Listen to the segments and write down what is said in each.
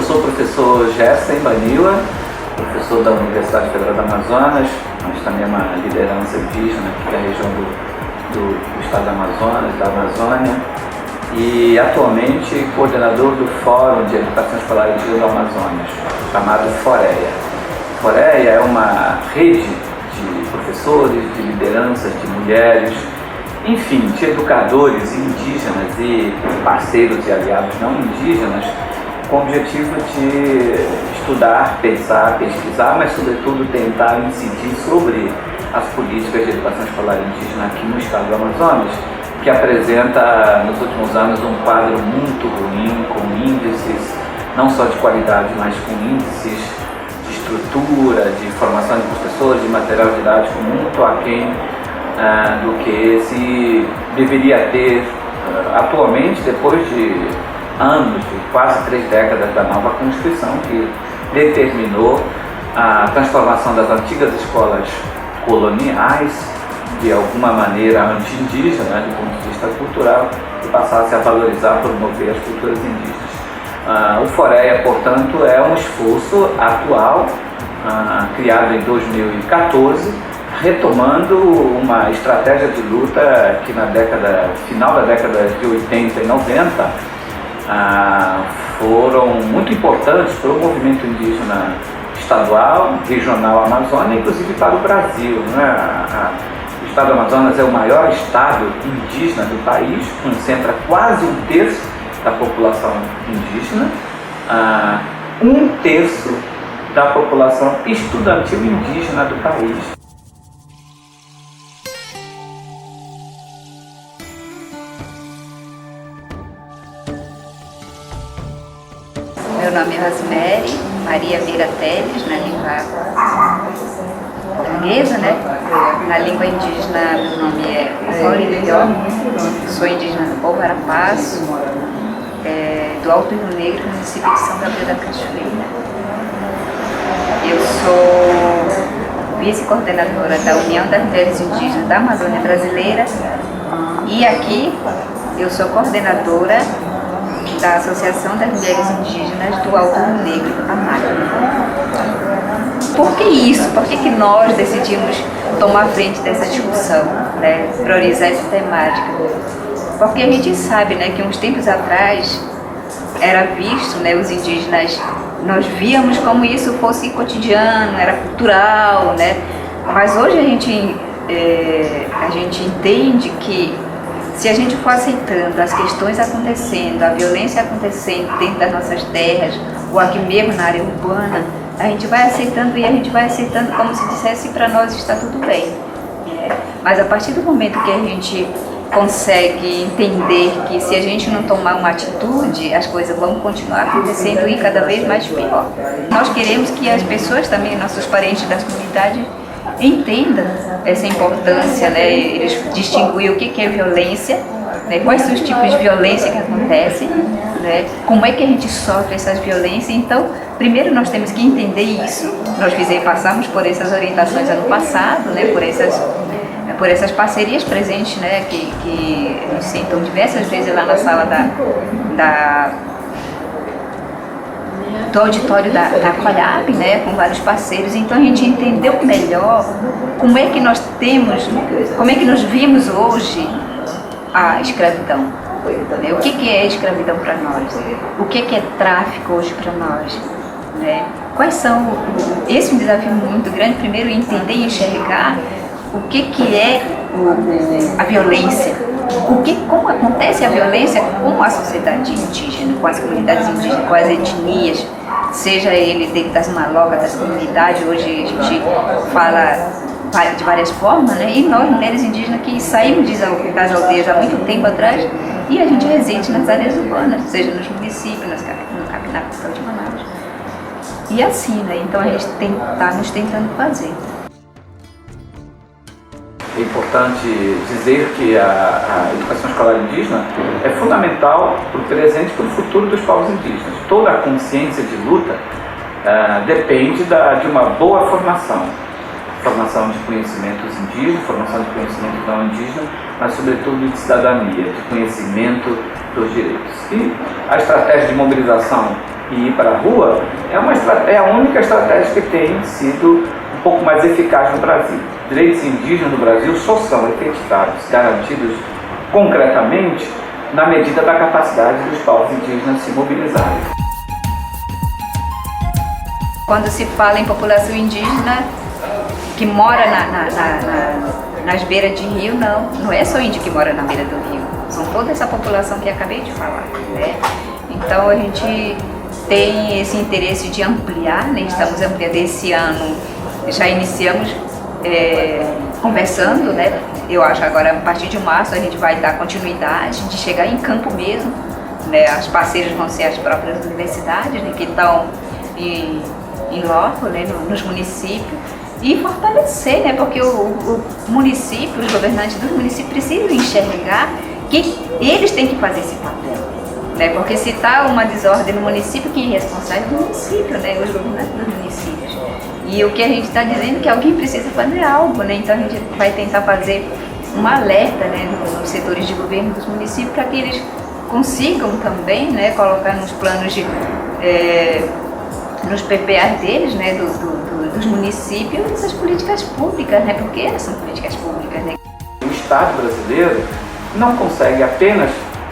eu sou o professor Gessen Banila, professor da Universidade Federal do Amazonas, mas também é uma liderança indígena aqui da região do estado do Amazonas, da Amazônia, e atualmente coordenador do Fórum de Educação Escolar Indígena do Amazonas, chamado FOREA. FOREA é uma rede de professores, de lideranças, de mulheres, enfim, de educadores indígenas e parceiros e aliados não indígenas, com o objetivo de estudar, pensar, pesquisar, mas sobretudo tentar incidir sobre as políticas de educação escolar indígena aqui no estado do Amazonas, que apresenta nos últimos anos um quadro muito ruim, com índices não só de qualidade, mas com índices de estrutura, de formação de professores, de material didático muito aquém do que se deveria ter atualmente, depois de anos, de quase 3 décadas da nova Constituição, que determinou a transformação das antigas escolas coloniais, de alguma maneira anti-indígena, do ponto de vista cultural, e passasse a valorizar, promover as culturas indígenas. O FOREA, portanto, é um esforço atual, criado em 2014, retomando uma estratégia de luta que na final da década de 80 e 90 foram muito importantes para o movimento indígena estadual, regional Amazônia, inclusive para o Brasil, né? O estado do Amazonas é o maior estado indígena do país, concentra quase 1/3 da população indígena, 1/3 da população estudantil indígena do país. Meu nome é Rosemary Maria Vieira Teles, na língua portuguesa, né? Na língua indígena, meu nome é Orilió, sou indígena do povo Arapaço, do Alto Rio Negro, município de São Gabriel da Cachoeira. Eu sou vice-coordenadora da União das Mulheres Indígenas da Amazônia Brasileira e aqui eu sou coordenadora da Associação das Mulheres Indígenas do Alto Rio Negro, AMAG. Por que isso? Por que nós decidimos tomar frente dessa discussão, né? Priorizar essa temática? Porque a gente sabe, né, que uns tempos atrás era visto, né, os indígenas, nós víamos como isso fosse cotidiano, era cultural, né? Mas hoje a gente entende que se a gente for aceitando as questões acontecendo, a violência acontecendo dentro das nossas terras, ou aqui mesmo na área urbana, a gente vai aceitando e a gente vai aceitando como se dissesse para nós está tudo bem. Mas a partir do momento que a gente consegue entender que se a gente não tomar uma atitude, as coisas vão continuar acontecendo e cada vez mais pior. Nós queremos que as pessoas também, nossos parentes das comunidades, entendam essa importância, né? Eles distinguem o que é violência, né? Quais são os tipos de violência que acontecem, né? Como é que a gente sofre essas violências. Então, primeiro nós temos que entender isso. Nós passamos por essas orientações ano passado, né? Por essas parcerias presentes, né? Que nos sentam diversas vezes lá na sala do auditório da Colhab, né, com vários parceiros. Então a gente entendeu melhor como é que nós vimos hoje a escravidão, né? O que é escravidão para nós? O que é tráfico hoje para nós? Né? Quais são... Esse é um desafio muito grande, primeiro entender e enxergar o que é a violência, como acontece a violência com a sociedade indígena, com as comunidades indígenas, com as etnias, seja ele dentro das malocas, das comunidades. Hoje a gente fala de várias formas, né? E nós, mulheres indígenas, que saímos das aldeias há muito tempo atrás e a gente reside nas áreas urbanas, seja nos municípios, na capital de Manaus. E assim, né? Então a gente está nos tentando fazer. É importante dizer que a educação escolar indígena é fundamental para o presente e para o futuro dos povos indígenas. Toda a consciência de luta depende de uma boa formação de conhecimentos indígenas, formação de conhecimento não indígena, mas sobretudo de cidadania, de conhecimento dos direitos. E a estratégia de mobilização e ir para a rua, é a única estratégia que tem sido um pouco mais eficaz no Brasil. Direitos indígenas no Brasil só são efetivados, garantidos concretamente, na medida da capacidade dos povos indígenas se mobilizarem. Quando se fala em população indígena que mora nas beiras de rio, não é só índio que mora na beira do rio, são toda essa população que acabei de falar, né? Então a gente tem esse interesse de ampliar, né? Estamos ampliando esse ano, já iniciamos conversando, né? Eu acho agora a partir de março a gente vai dar continuidade de chegar em campo mesmo, né? As parceiras vão ser as próprias universidades, né? Que estão em loco, né? Nos municípios, e fortalecer, né? Porque o município, os governantes dos municípios precisam enxergar que eles têm que fazer esse papel, né? Porque se está uma desordem no município, quem é responsável é o município, né? Os governantes dos municípios. E o que a gente está dizendo é que alguém precisa fazer algo, né? Então a gente vai tentar fazer um alerta, né, nos setores de governo dos municípios para que eles consigam também, né, colocar nos planos nos PPAs deles, né, dos municípios, essas políticas públicas, né? Porque elas são políticas públicas, né? O Estado brasileiro não consegue apenas,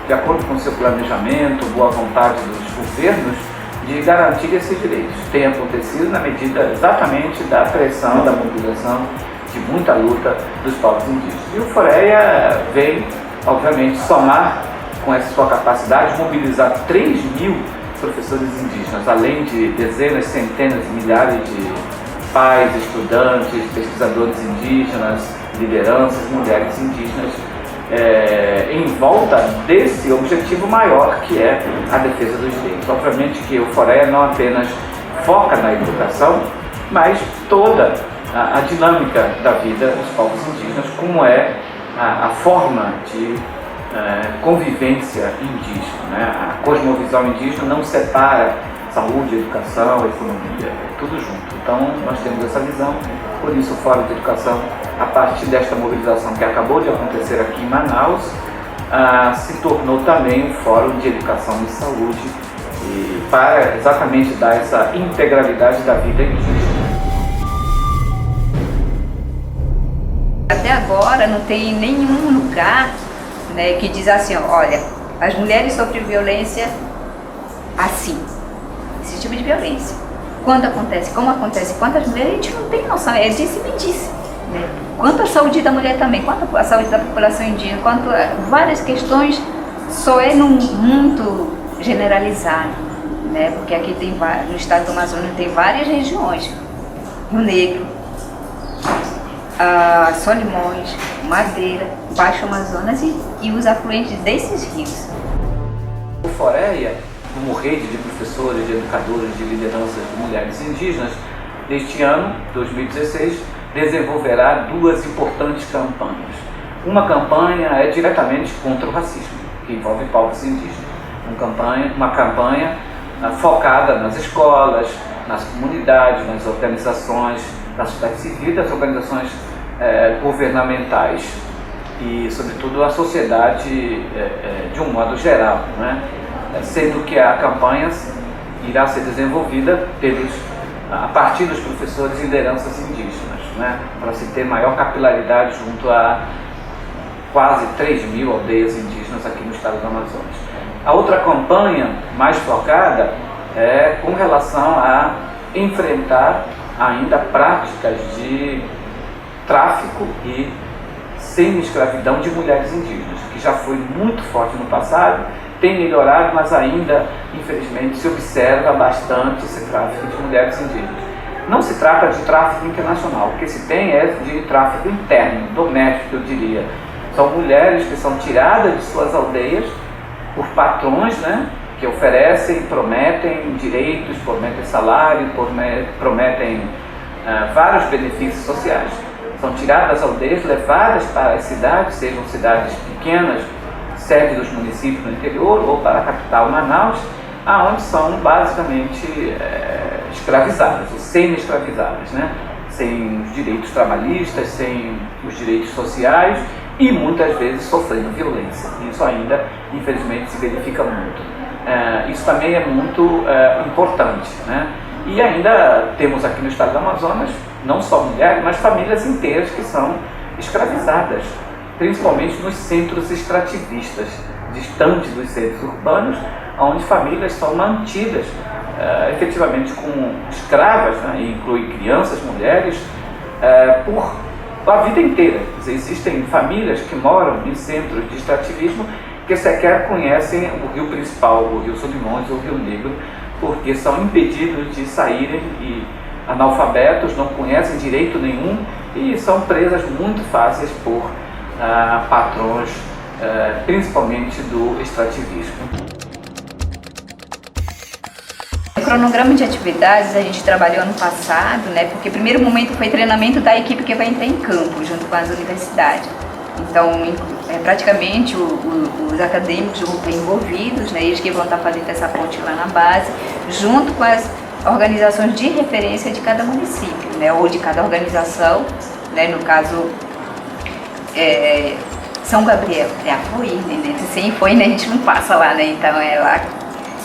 de acordo com o seu planejamento, boa vontade dos governos, de garantir esses direitos. Tem acontecido na medida exatamente da pressão, da mobilização, de muita luta dos povos indígenas. E o FOREA vem, obviamente, somar com essa sua capacidade, mobilizar 3.000 professores indígenas, além de dezenas, centenas e milhares de pais, estudantes, pesquisadores indígenas, lideranças, mulheres indígenas, em volta desse objetivo maior, que é a defesa dos direitos. Obviamente que o FOREA não apenas foca na educação, mas toda a dinâmica da vida dos povos indígenas, como é a forma de convivência indígena, né? A cosmovisão indígena não separa saúde, educação, economia, é tudo junto. Então nós temos essa visão, por isso o Fórum de Educação, a partir desta mobilização que acabou de acontecer aqui em Manaus, se tornou também um Fórum de Educação e Saúde, para exatamente dar essa integralidade da vida indígena. Até agora não tem nenhum lugar, né, que diz assim, olha, as mulheres sofrem violência assim, esse tipo de violência. Quando acontece, como acontece, quantas mulheres, a gente não tem noção, é disse e me disse, né? Quanto a saúde da mulher também, quanto a saúde da população indígena, quanto a várias questões, só é muito generalizado, né? Porque aqui tem no estado do Amazonas tem várias regiões, Rio Negro, Solimões, Madeira, Baixo Amazonas e os afluentes desses rios. O FOREA, como rede de professores, de educadores, de lideranças de mulheres indígenas, neste ano, 2016, desenvolverá duas importantes campanhas. Uma campanha é diretamente contra o racismo, que envolve povos indígenas. Uma campanha focada nas escolas, nas comunidades, nas organizações da sociedade civil, das organizações governamentais e, sobretudo, a sociedade de um modo geral, né? Sendo que a campanha irá ser desenvolvida a partir dos professores e lideranças indígenas, né? Para se ter maior capilaridade junto a quase 3.000 aldeias indígenas aqui no estado do Amazonas. A outra campanha, mais focada, é com relação a enfrentar ainda práticas de tráfico e semi-escravidão de mulheres indígenas, que já foi muito forte no passado, tem melhorado, mas ainda, infelizmente, se observa bastante esse tráfico de mulheres indígenas. Não se trata de tráfico internacional, o que se tem é de tráfico interno, doméstico, eu diria. São mulheres que são tiradas de suas aldeias por patrões, né, que oferecem, prometem direitos, prometem salário, prometem vários benefícios sociais. São tiradas das aldeias, levadas para as cidades, sejam cidades pequenas, sede dos municípios no interior, ou para a capital Manaus, aonde são basicamente escravizadas, ou semi-escravizadas, né? Sem os direitos trabalhistas, sem os direitos sociais e muitas vezes sofrendo violência. Isso ainda, infelizmente, se verifica muito. Isso também é muito importante, né? E ainda temos aqui no estado do Amazonas, não só mulheres, mas famílias inteiras que são escravizadas, principalmente nos centros extrativistas, distantes dos centros urbanos, onde famílias são mantidas efetivamente com escravas, né? E inclui crianças, mulheres, por a vida inteira. Quer dizer, existem famílias que moram em centros de extrativismo que sequer conhecem o rio principal, o rio Solimões ou o rio Negro, porque são impedidos de saírem e analfabetos, não conhecem direito nenhum e são presas muito fáceis por patrões, principalmente do extrativismo. O cronograma de atividades a gente trabalhou ano passado, né? Porque o primeiro momento foi treinamento da equipe que vai entrar em campo junto com as universidades. Então, praticamente os acadêmicos vão estar envolvidos, né? Eles que vão estar fazendo essa ponte lá na base, junto com as organizações de referência de cada município, né? Ou de cada organização, né? No caso, São Gabriel, Apoí, né? Sem Foi, né? A gente não passa lá, né? Então é lá,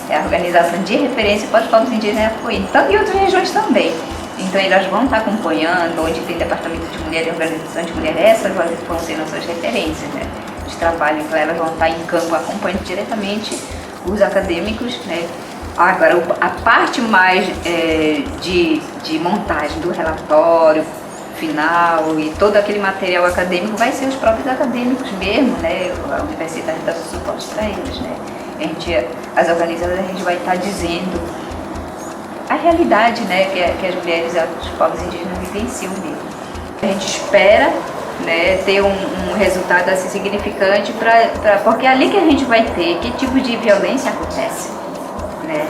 é a organização de referência para os povos indígenas Apoí, então, e outras regiões também. Então elas vão estar acompanhando, onde tem departamento de mulher e organização de mulher, essas vão ser nossas referências, né, de trabalho. Então elas vão estar em campo acompanhando diretamente os acadêmicos, né. Agora a parte mais de montagem do relatório final e todo aquele material acadêmico vai ser os próprios acadêmicos mesmo, né, a universidade dá suporte para eles, né. As organizações a gente vai estar dizendo a realidade, né, que as mulheres e os povos indígenas vivenciam mesmo. A gente espera, né, ter um resultado assim significante, porque é ali que a gente vai ter que tipo de violência acontece, né?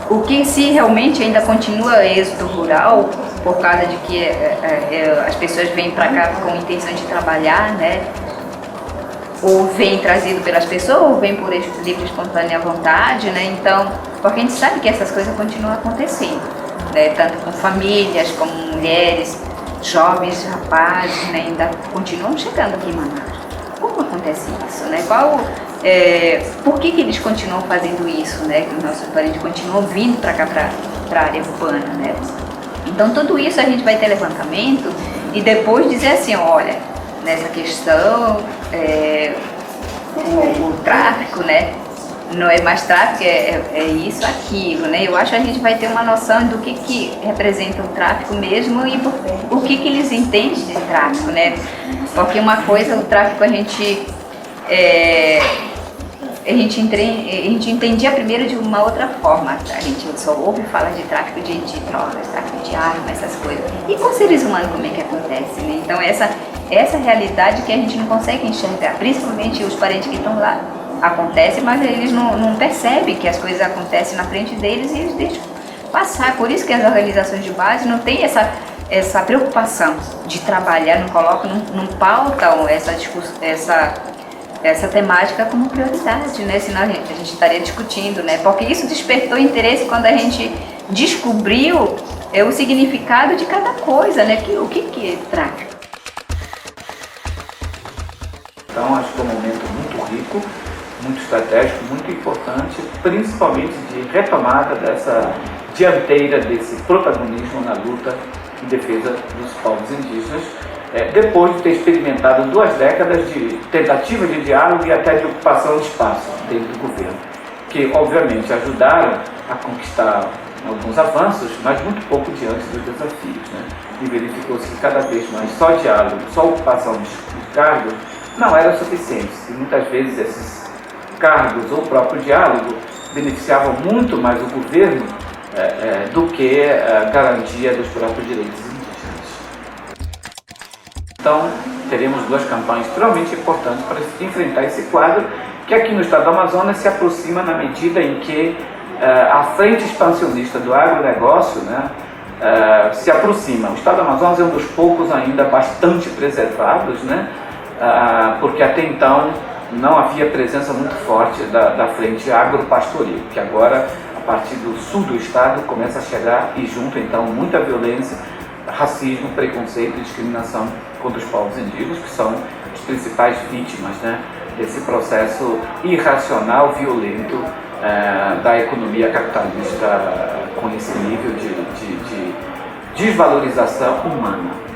O que se realmente ainda continua êxodo rural, por causa de que as pessoas vêm para cá com a intenção de trabalhar, né? Ou vem trazido pelas pessoas, ou vem por livre e espontânea vontade, né? Então, porque a gente sabe que essas coisas continuam acontecendo, né? Tanto com famílias, como mulheres, jovens, rapazes, né? Ainda continuam chegando aqui em Manaus. Como acontece isso, né? Por que eles continuam fazendo isso, né? Que os nossos parentes continuam vindo para cá, para a área urbana, né? Então, tudo isso a gente vai ter levantamento e depois dizer assim, olha, nessa questão, o tráfico, né? Não é mais tráfico, é isso, aquilo, né? Eu acho que a gente vai ter uma noção do que representa o tráfico mesmo e o que eles entendem de tráfico, né? Porque uma coisa, o tráfico a gente entendia primeiro de uma outra forma. A gente só ouve falar de tráfico de drogas, tráfico de armas, essas coisas. E com seres humanos como é que acontece, né? Então essa realidade que a gente não consegue enxergar, principalmente os parentes que estão lá. Acontece, mas eles não percebem que as coisas acontecem na frente deles e eles deixam passar. Por isso que as organizações de base não têm essa preocupação de trabalhar, não pautam essa temática como prioridade, né? Senão a gente estaria discutindo, né? Porque isso despertou interesse quando a gente descobriu o significado de cada coisa, né? O que é tráfico. Então acho que é um momento muito rico, muito estratégico, muito importante, principalmente de retomada dessa dianteira, desse protagonismo na luta em defesa dos povos indígenas, depois de ter experimentado 2 décadas de tentativa de diálogo e até de ocupação de espaço dentro do governo, que obviamente ajudaram a conquistar alguns avanços, mas muito pouco diante dos desafios, né? E verificou-se que cada vez mais só diálogo, só ocupação de cargos não era suficiente, e muitas vezes esses cargos ou o próprio diálogo beneficiavam muito mais o governo do que a garantia dos próprios direitos indígenas. Então, teremos 2 campanhas extremamente importantes para enfrentar esse quadro, que aqui no estado do Amazonas se aproxima na medida em que a frente expansionista do agronegócio, né, se aproxima. O estado do Amazonas é um dos poucos ainda bastante preservados, né, porque até então não havia presença muito forte da frente agropastoril, que agora, a partir do sul do estado, começa a chegar e junto então muita violência, racismo, preconceito e discriminação contra os povos indígenas, que são as principais vítimas, né, desse processo irracional, violento da economia capitalista com esse nível de desvalorização humana.